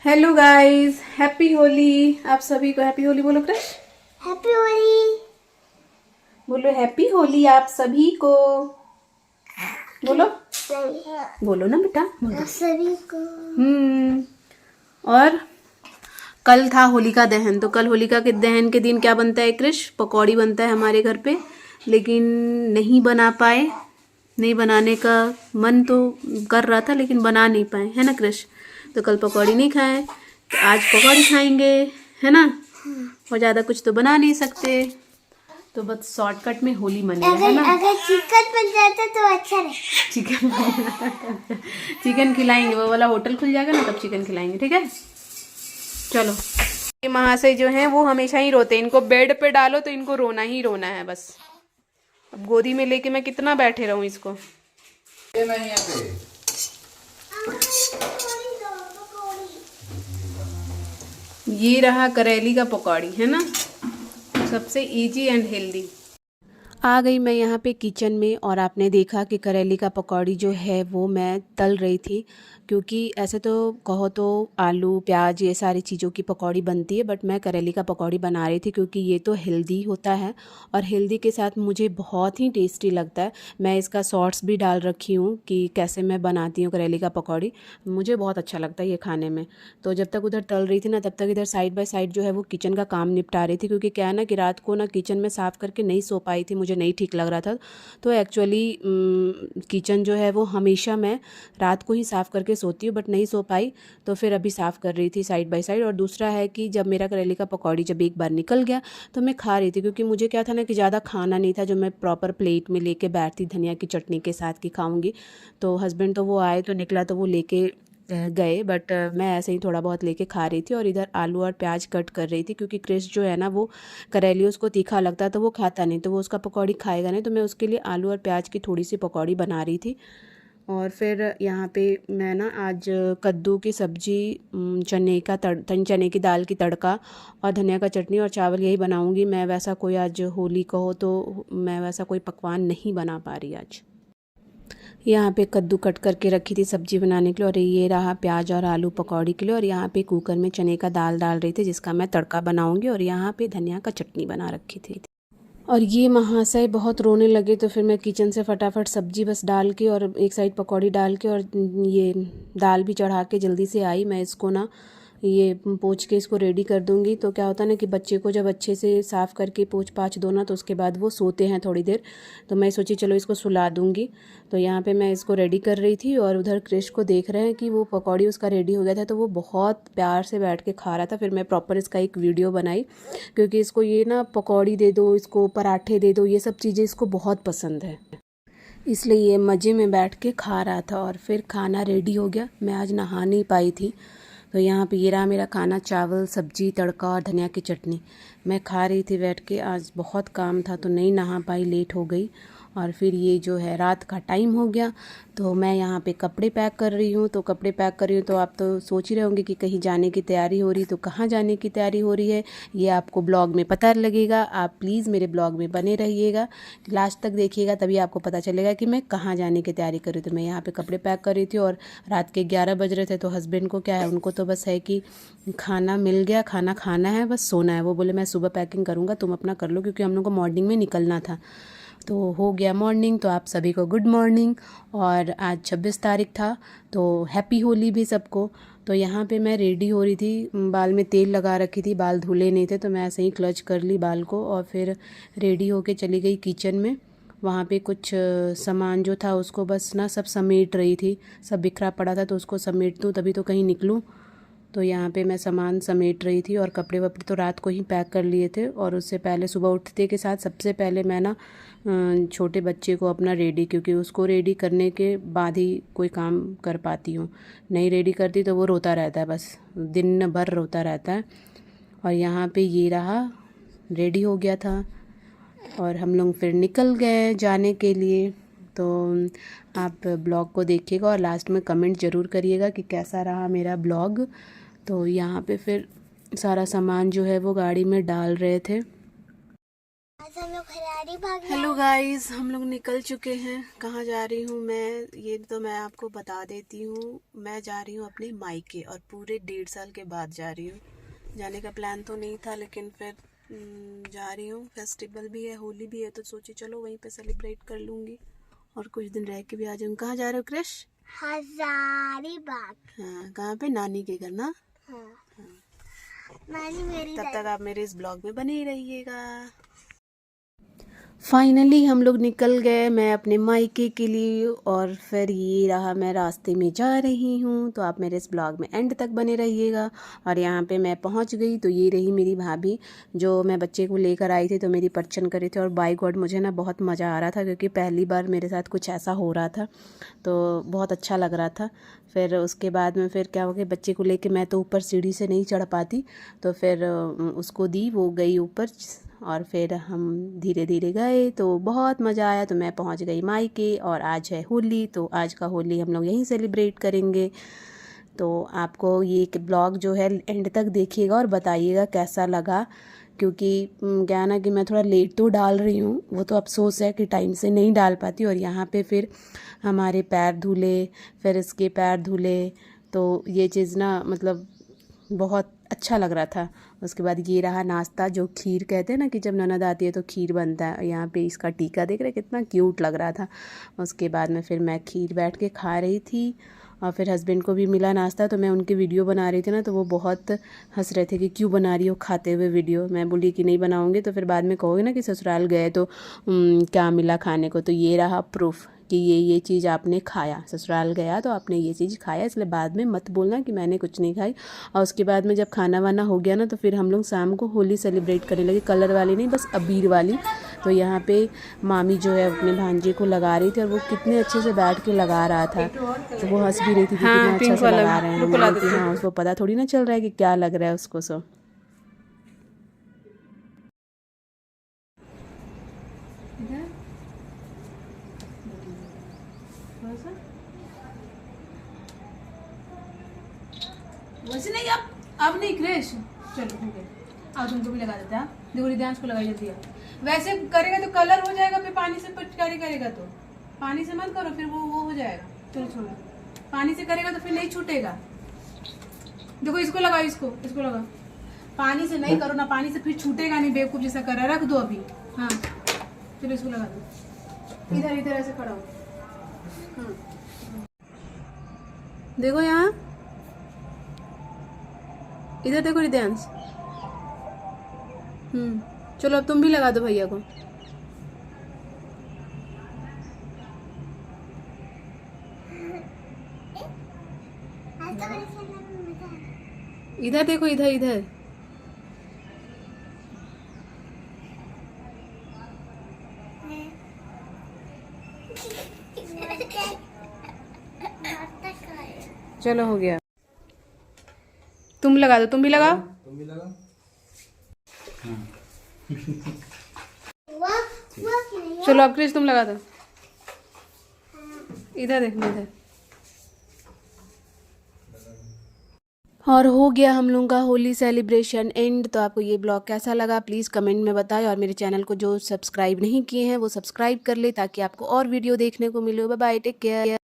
Hello guys, happy Holi. आप सभी को हैप्पी होली बोलो। Crush happy Holi. बोलो, हैप्पी होली आप सभी को। बोलो बोलो ना बेटा, बोलो। सभी को। हम्म। और कल था होलिका दहन, तो कल होलिका के दहन के दिन क्या बनता है कृष? पकौड़ी बनता है हमारे घर पे, लेकिन नहीं बना पाए। नहीं बनाने का मन तो कर रहा था, लेकिन बना नहीं पाए, है ना कृष? तो कल पकौड़ी नहीं खाए, तो आज पकौड़ी खाएंगे, है ना? और ज़्यादा कुछ तो बना नहीं सकते, तो बस शॉर्टकट में होली मनेगा, है ना? अगर चिकन बन जाता तो अच्छा रहे। चिकन चिकन खिलाएंगे, वो वाला होटल खुल जाएगा ना, तब चिकन खिलाएंगे, ठीक है? चलो। ये महाशय जो हैं वो हमेशा ही रोते हैं, इनको बेड पे डालो तो इनको रोना ही रोना है बस। अब गोदी में लेके मैं कितना बैठे रहूं इसको। ये रहा करेली का पकौड़ी, है ना? सबसे इजी एंड हेल्दी। आ गई मैं यहाँ पे किचन में, और आपने देखा कि करेली का पकौड़ी जो है वो मैं तल रही थी, क्योंकि ऐसे तो कहो तो आलू प्याज ये सारी चीज़ों की पकौड़ी बनती है, बट मैं करेली का पकौड़ी बना रही थी क्योंकि ये तो हेल्दी होता है, और हेल्दी के साथ मुझे बहुत ही टेस्टी लगता है। मैं इसका शॉर्ट्स भी डाल रखी हूँ कि कैसे मैं बनाती हूँ करेली का पकौड़ी। मुझे बहुत अच्छा लगता है ये खाने में। तो जब तक उधर तल रही थी ना, तब तक इधर साइड बाय साइड जो है वो किचन का काम निपटा रही थी, क्योंकि क्या है ना कि रात को ना किचन में साफ़ करके नहीं सो पाई थी, मुझे नहीं ठीक लग रहा था। तो एक्चुअली किचन जो है वो हमेशा मैं रात को ही साफ़ करके सोती हूँ, बट नहीं सो पाई, तो फिर अभी साफ़ कर रही थी साइड बाय साइड। और दूसरा है कि जब मेरा करेले का पकौड़ी जब एक बार निकल गया तो मैं खा रही थी, क्योंकि मुझे क्या था ना कि ज़्यादा खाना नहीं था जो मैं प्रॉपर प्लेट में लेके बैठती धनिया की चटनी के साथ कि खाऊंगी। तो हस्बैंड तो वो आए तो निकला तो वो लेके गए, बट मैं ऐसे ही थोड़ा बहुत लेके खा रही थी, और इधर आलू और प्याज कट कर रही थी, क्योंकि क्रिश जो है ना वो करेली उसको तीखा लगता है तो वो खाता नहीं, तो वो उसका पकौड़ी खाएगा नहीं, तो मैं उसके लिए आलू और प्याज की थोड़ी सी पकौड़ी बना रही थी। और फिर यहाँ पे मैं ना आज कद्दू की सब्ज़ी, चने की दाल की तड़का और धनिया का चटनी और चावल यही बनाऊँगी मैं। वैसा कोई आज होली कहो तो मैं वैसा कोई पकवान नहीं बना पा रही आज। यहाँ पे कद्दू कट करके रखी थी सब्जी बनाने के लिए, और ये रहा प्याज और आलू पकौड़ी के लिए, और यहाँ पे कुकर में चने का दाल डाल रही थी जिसका मैं तड़का बनाऊँगी, और यहाँ पे धनिया का चटनी बना रखी थी। और ये महाशय बहुत रोने लगे, तो फिर मैं किचन से फटाफट सब्जी बस डाल के और एक साइड पकौड़ी डाल के और ये दाल भी चढ़ा के जल्दी से आई। मैं इसको ना ये पोंछ के इसको रेडी कर दूंगी। तो क्या होता है ना कि बच्चे को जब अच्छे से साफ़ करके पोंछ पाछ दो ना, तो उसके बाद वो सोते हैं थोड़ी देर, तो मैं सोची चलो इसको सुला दूंगी। तो यहाँ पे मैं इसको रेडी कर रही थी, और उधर क्रिश को देख रहे हैं कि वो पकौड़ी उसका रेडी हो गया था, तो वो बहुत प्यार से बैठ के खा रहा था। फिर मैं प्रॉपर इसका एक वीडियो बनाई, क्योंकि इसको ये ना पकौड़ी दे दो, इसको पराठे दे दो, ये सब चीज़ें इसको बहुत पसंद है, इसलिए ये मज़े में बैठ के खा रहा था। और फिर खाना रेडी हो गया। मैं आज नहा नहीं पाई थी, तो यहाँ पे ये रहा मेरा खाना, चावल सब्जी तड़का और धनिया की चटनी। मैं खा रही थी बैठ के, आज बहुत काम था तो नहीं नहा पाई, लेट हो गई। और फिर ये जो है रात का टाइम हो गया, तो मैं यहाँ पे कपड़े पैक कर रही हूँ। तो कपड़े पैक कर रही हूँ तो आप तो सोच ही रहे होंगे कि कहीं जाने की तैयारी हो रही, तो कहाँ जाने की तैयारी हो रही है ये आपको ब्लॉग में पता लगेगा। आप प्लीज़ मेरे ब्लॉग में बने रहिएगा, लास्ट तक देखिएगा, तभी आपको पता चलेगा कि मैं कहाँ जाने की तैयारी कर रही थी। तो मैं यहाँ पे कपड़े पैक कर रही थी, और रात के 11 बज रहे थे। तो हस्बैंड को क्या है, उनको तो बस है कि खाना मिल गया, खाना खाना है, बस सोना है। वो बोले मैं सुबह पैकिंग करूँगा, तुम अपना कर लो, क्योंकि हम लोग को मॉर्निंग में निकलना था। तो हो गया मॉर्निंग। तो आप सभी को गुड मॉर्निंग। और आज 26 तारीख था, तो हैप्पी होली भी सबको। तो यहाँ पे मैं रेडी हो रही थी, बाल में तेल लगा रखी थी, बाल धुले नहीं थे, तो मैं ऐसे ही क्लच कर ली बाल को, और फिर रेडी होके चली गई किचन में। वहाँ पे कुछ सामान जो था उसको बस ना सब समेट रही थी, सब बिखरा पड़ा था, तो उसको समेट दूँ तभी तो कहीं निकलूँ। तो यहाँ पे मैं सामान समेट रही थी, और कपड़े वपड़े तो रात को ही पैक कर लिए थे। और उससे पहले सुबह उठते के साथ सबसे पहले मैं ना छोटे बच्चे को अपना रेडी, क्योंकि उसको रेडी करने के बाद ही कोई काम कर पाती हूँ। नहीं रेडी करती तो वो रोता रहता है, बस दिन भर रोता रहता है। और यहाँ पे ये रहा, रेडी हो गया था, और हम लोग फिर निकल गए जाने के लिए। तो आप ब्लॉग को देखिएगा, और लास्ट में कमेंट ज़रूर करिएगा कि कैसा रहा मेरा ब्लॉग। तो यहाँ पे फिर सारा सामान जो है वो गाड़ी में डाल रहे थे। आज हम लोग हरियाली भाग हेलो गाइस, हम लोग निकल चुके हैं। कहाँ जा रही हूँ मैं, ये तो मैं आपको बता देती हूँ। मैं जा रही हूँ अपने मायके और पूरे 1.5 साल के बाद जा रही हूँ। जाने का प्लान तो नहीं था, लेकिन फिर जा रही हूँ। फेस्टिवल भी है, होली भी है, तो सोची चलो वहीं पे सेलिब्रेट कर लूँगी और कुछ दिन रह के भी आ जाऊँगी। कहाँ जा रहे हो क्रिश? हजारीबाग। हाँ, कहाँ पे? नानी के घर ना। हाँ। नानी मेरी तब तक आप मेरे इस ब्लॉग में बने ही रहिएगा। फाइनली हम लोग निकल गए, मैं अपने मायके के लिए, और फिर ये रहा मैं रास्ते में जा रही हूँ। तो आप मेरे इस ब्लॉग में एंड तक बने रहिएगा। और यहाँ पे मैं पहुँच गई, तो ये रही मेरी भाभी जो मैं बच्चे को लेकर आई थी, तो मेरी परचन करे थे। और बाय गॉड मुझे ना बहुत मज़ा आ रहा था, क्योंकि पहली बार मेरे साथ कुछ ऐसा हो रहा था, तो बहुत अच्छा लग रहा था। फिर उसके बाद में फिर क्या हो गया, बच्चे को लेके मैं तो ऊपर सीढ़ी से नहीं चढ़ पाती, तो फिर उसको दी, वो गई ऊपर, और फिर हम धीरे धीरे गए। तो बहुत मज़ा आया। तो मैं पहुंच गई मायके, और आज है होली, तो आज का होली हम लोग यहीं सेलिब्रेट करेंगे। तो आपको ये ब्लॉग जो है एंड तक देखिएगा और बताइएगा कैसा लगा, क्योंकि क्या ना कि मैं थोड़ा लेट तो डाल रही हूँ, वो तो अफसोस है कि टाइम से नहीं डाल पाती। और यहाँ पे फिर हमारे पैर धुले, फिर इसके पैर धुले, तो ये चीज़ ना मतलब बहुत अच्छा लग रहा था। उसके बाद ये रहा नाश्ता, जो खीर कहते हैं ना कि जब ननद आती है तो खीर बनता है। यहाँ पे इसका टीका देख रहे कितना क्यूट लग रहा था। उसके बाद में फिर मैं खीर बैठ के खा रही थी, और फिर हस्बैंड को भी मिला नाश्ता, तो मैं उनकी वीडियो बना रही थी ना, तो वो बहुत हंस रहे थे कि क्यों बना रही हो खाते हुए वीडियो। मैं बोली कि नहीं बनाऊँगी तो फिर बाद में कहोगे ना कि ससुराल गए तो क्या मिला खाने को। तो ये रहा प्रूफ कि ये चीज़ आपने खाया, ससुराल गया तो आपने ये चीज़ खाया, इसलिए बाद में मत बोलना कि मैंने कुछ नहीं खाई। और उसके बाद में जब खाना वाना हो गया ना, तो फिर हम लोग शाम को होली सेलिब्रेट करने लगे, कलर वाली नहीं, बस अबीर वाली। तो यहाँ पे मामी जो है अपने भांजे को लगा रही थी, और वो कितने अच्छे से बैठ के लगा रहा था, तो वो हंस भी रही थी कि कितना अच्छा से लगा रहे हैं हम। हाँ, उसको पता थोड़ी ना चल रहा है कि क्या लग रहा है उसको। सो वैसे नहीं, अब नहीं क्रिश, चलो ठीक है, अब तुमको भी लगा देते हैं। देखो रिद्यांश को लगाई जल्दी है। वैसे करेगा तो कलर हो जाएगा, फिर पानी से पिचकारी करेगा तो पानी से मत करो, फिर वो हो जाएगा। चलो छोड़ो, पानी से करेगा तो फिर नहीं छूटेगा। देखो इसको लगाओ, इसको लगाओ। पानी से नहीं करो ना, पानी से फिर छूटेगा नहीं, बेवकूफ जैसा कर रहा है। रख दो अभी। हाँ चलो इसको लगा दो, इधर ऐसे खड़ा हो। देखो यहाँ, इधर देखो रिद्यांश। चलो अब तुम भी लगा दो भैया को। इधर देखो, इधर चलो हो गया। तुम लगा दो, तुम भी लगाओ। चलो अब क्रिश तुम लगा दो। इधर देखना, इधर। और हो गया हम लोगों का होली सेलिब्रेशन एंड। तो आपको ये ब्लॉग कैसा लगा प्लीज़ कमेंट में बताएं, और मेरे चैनल को जो सब्सक्राइब नहीं किए हैं वो सब्सक्राइब कर ले, ताकि आपको और वीडियो देखने को मिले। Bye bye, take care.